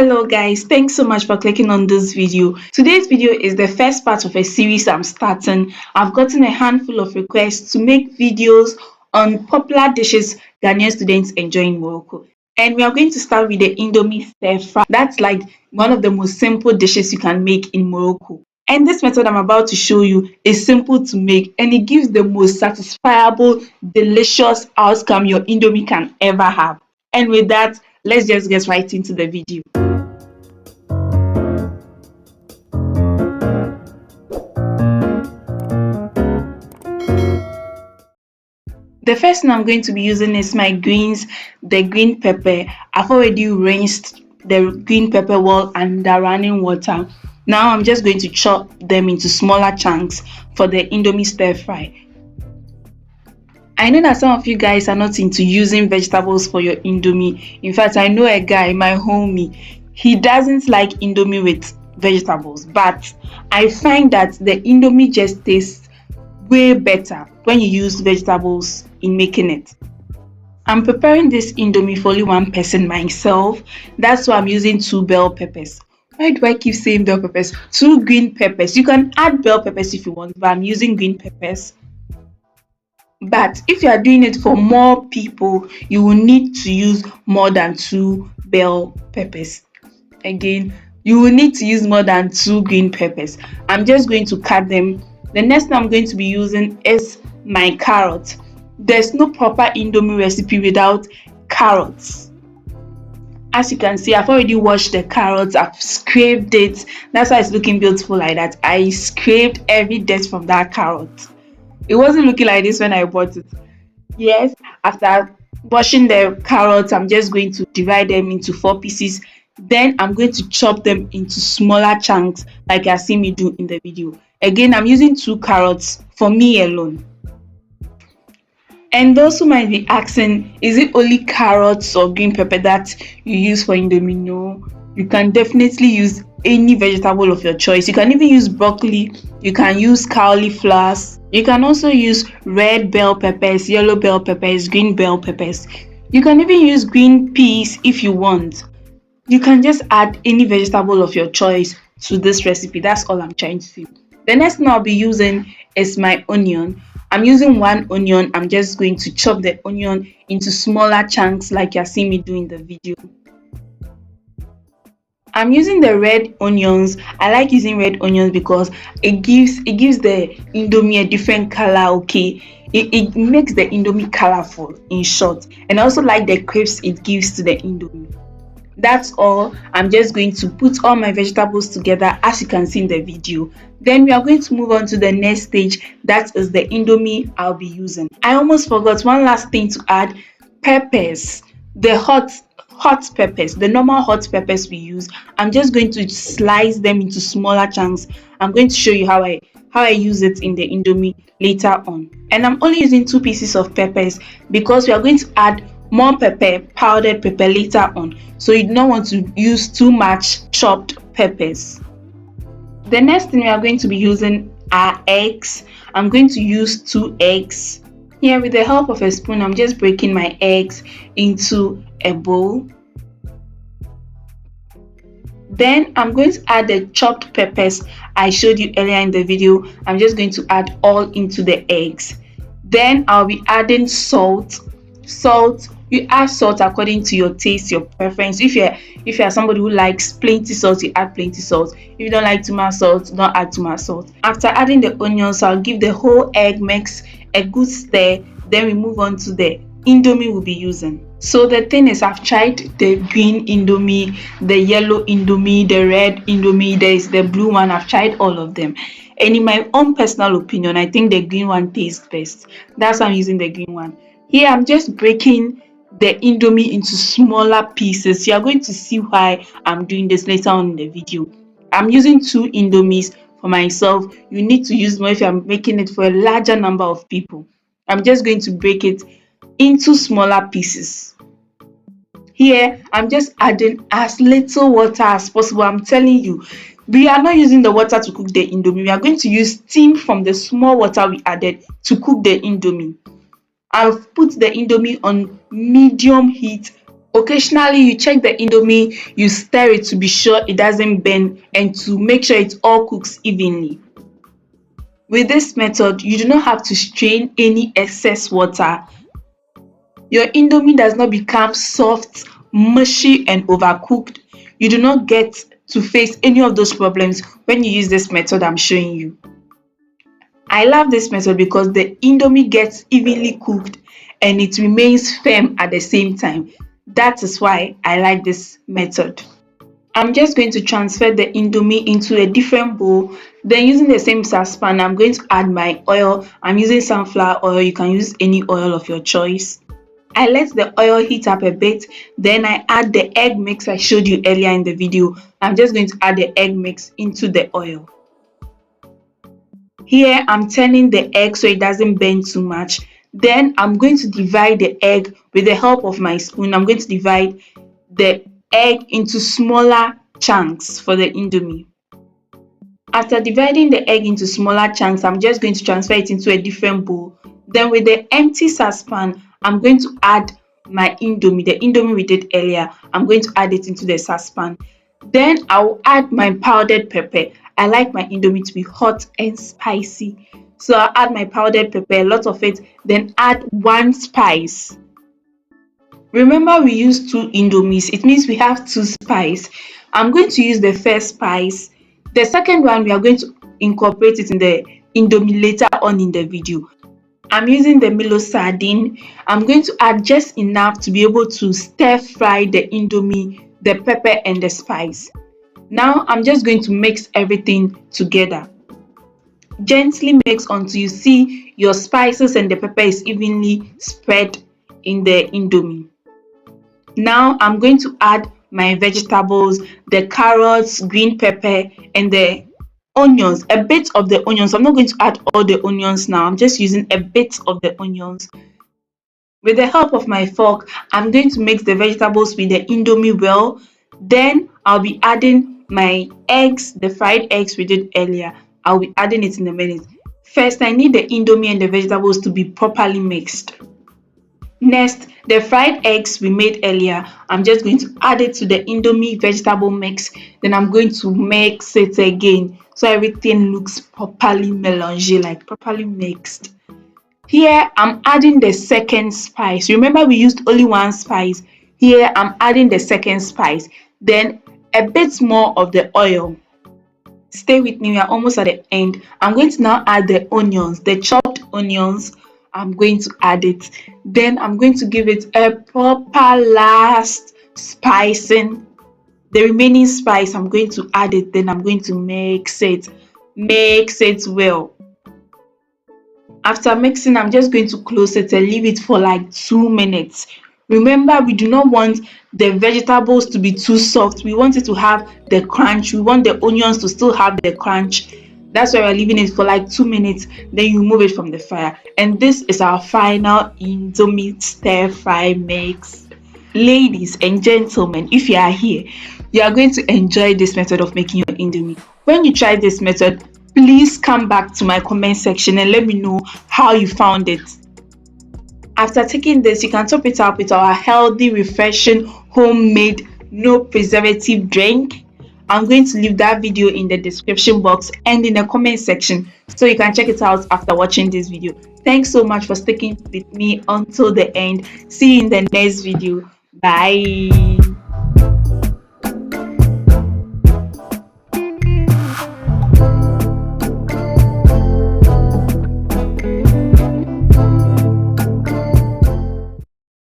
Hello guys, thanks so much for clicking on this video. Today's video is the first part of a series I'm starting. I've gotten a handful of requests to make videos on popular dishes Ghanaian students enjoy in Morocco. And we are going to start with the Indomie Stir Fry. That's like one of the most simple dishes you can make in Morocco. And this method I'm about to show you is simple to make and it gives the most satisfiable, delicious outcome your Indomie can ever have. And with that, let's just get right into the video. The first thing I'm going to be using is my greens, the green pepper. I've already rinsed the green pepper well under running water. Now I'm just going to chop them into smaller chunks for the Indomie stir fry. I know that some of you guys are not into using vegetables for your Indomie. In fact, I know a guy, my homie, he doesn't like Indomie with vegetables, but I find that the Indomie just tastes way better when you use vegetables in making it. I'm preparing this Indomie for only one person myself. That's why I'm using 2 bell peppers. Why do I keep saying bell peppers? 2 green peppers. You can add bell peppers if you want, but I'm using green peppers. But if you are doing it for more people, you will need to use more than 2 bell peppers. Again, you will need to use more than 2 green peppers. I'm just going to cut them. The next thing I'm going to be using is my carrot. There's no proper Indomie recipe without carrots. As you can see, I've already washed the carrots, I've scraped it. That's why it's looking beautiful like that. I scraped every dirt from that carrot. It wasn't looking like this when I bought it. Yes, after washing the carrots, I'm just going to divide them into 4 pieces. Then I'm going to chop them into smaller chunks like you see me do in the video. Again, I'm using 2 carrots for me alone. And those who might be asking, is it only carrots or green pepper that you use for Indomie? No, you can definitely use any vegetable of your choice. You can even use broccoli, you can use cauliflower, you can also use red bell peppers, yellow bell peppers, green bell peppers. You can even use green peas if you want. You can just add any vegetable of your choice to this recipe. That's all I'm trying to say. The next thing I'll be using is my onion. I'm using 1 onion. I'm just going to chop the onion into smaller chunks like you see me do in the video. I'm using the red onions. I like using red onions because it gives the Indomie a different color. Okay, it makes the Indomie colorful, in short. And I also like the crisp it gives to the Indomie. That's all. I'm just going to put all my vegetables together as you can see in the video. Then we are going to move on to the next stage. That is the Indomie I'll be using. I almost forgot one last thing to add: peppers. The hot peppers, the normal hot peppers we use. I'm just going to slice them into smaller chunks. I'm going to show you how I use it in the Indomie later on. And I'm only using 2 pieces of peppers because we are going to add more pepper, powdered pepper, later on. So you do not want to use too much chopped peppers. The next thing we are going to be using are eggs. I'm going to use 2 eggs. Here, with the help of a spoon, I'm just breaking my eggs into a bowl. Then I'm going to add the chopped peppers I showed you earlier in the video. I'm just going to add all into the eggs. Then I'll be adding salt. You add salt according to your taste, your preference. If you're somebody who likes plenty salt, you add plenty salt. If you don't like too much salt, don't add too much salt. After adding the onions, I'll give the whole egg mix a good stir. Then we move on to the Indomie we'll be using. So the thing is, I've tried the green Indomie, the yellow Indomie, the red Indomie, there's the blue one. I've tried all of them. And in my own personal opinion, I think the green one tastes best. That's why I'm using the green one. Here, I'm just breaking the Indomie into smaller pieces. You are going to see why I'm doing this later on in the video. I'm using 2 Indomies for myself. You need to use more if you're making it for a larger number of people. I'm just going to break it into smaller pieces. Here, I'm just adding as little water as possible. I'm telling you, we are not using the water to cook the Indomie. We are going to use steam from the small water we added to cook the Indomie. I've put the Indomie on medium heat Occasionally, you check the Indomie, you stir it to be sure it doesn't burn and to make sure it all cooks evenly. With this method, you do not have to strain any excess water. Your Indomie does not become soft, mushy, and overcooked. You do not get to face any of those problems when you use this method I'm showing you. I love this method because the Indomie gets evenly cooked and it remains firm at the same time. That is why I like this method. I'm just going to transfer the Indomie into a different bowl. Then using the same saucepan, I'm going to add my oil. I'm using sunflower oil. You can use any oil of your choice. I let the oil heat up a bit. Then I add the egg mix I showed you earlier in the video. I'm just going to add the egg mix into the oil. Here I'm turning the egg so it doesn't burn too much. Then I'm going to divide the egg with the help of my spoon. I'm going to divide the egg into smaller chunks for the Indomie. After dividing the egg into smaller chunks, I'm just going to transfer it into a different bowl. Then with the empty saucepan, I'm going to add my Indomie, the Indomie we did earlier. I'm going to add it into the saucepan. Then I'll add my powdered pepper. I like my Indomie to be hot and spicy. So I'll add my powdered pepper, a lot of it, then add one spice. Remember we used two Indomies, it means we have two spice. I'm going to use the first spice. The second one, we are going to incorporate it in the Indomie later on in the video. I'm using the Milo sardine. I'm going to add just enough to be able to stir fry the Indomie, the pepper and the spice. Now I'm just going to mix everything together. Gently mix until you see your spices and the pepper is evenly spread in the Indomie. Now I'm going to add my vegetables, the carrots, green pepper and the onions, a bit of the onions. I'm not going to add all the onions now. I'm just using a bit of the onions. With the help of my fork, I'm going to mix the vegetables with the Indomie well. Then I'll be adding my eggs, the fried eggs we did earlier. I'll be adding it in a minute. First, I need the Indomie and the vegetables to be properly mixed. Next, the fried eggs we made earlier, I'm just going to add it to the Indomie vegetable mix. Then I'm going to mix it again so everything looks properly mélangé, like properly mixed. Here, I'm adding the second spice. Remember, we used only one spice. Here, I'm adding the second spice. Then a bit more of the oil. Stay with me, we are almost at the end. I'm going to now add the onions, the chopped onions. I'm going to add it. Then I'm going to give it a proper last spicing. The remaining spice, I'm going to add it. Then I'm going to mix it. Mix it well. After mixing, I'm just going to close it and leave it for like 2 minutes. Remember, we do not want the vegetables to be too soft. We want it to have the crunch. We want the onions to still have the crunch. That's why we're leaving it for like 2 minutes. Then you remove it from the fire. And this is our final Indomie stir fry mix. Ladies and gentlemen, if you are here, you are going to enjoy this method of making your Indomie. When you try this method, please come back to my comment section and let me know how you found it. After taking this, you can top it up with our healthy, refreshing, homemade, no preservative drink. I'm going to leave that video in the description box and in the comment section so you can check it out after watching this video. Thanks so much for sticking with me until the end. See you in the next video. Bye.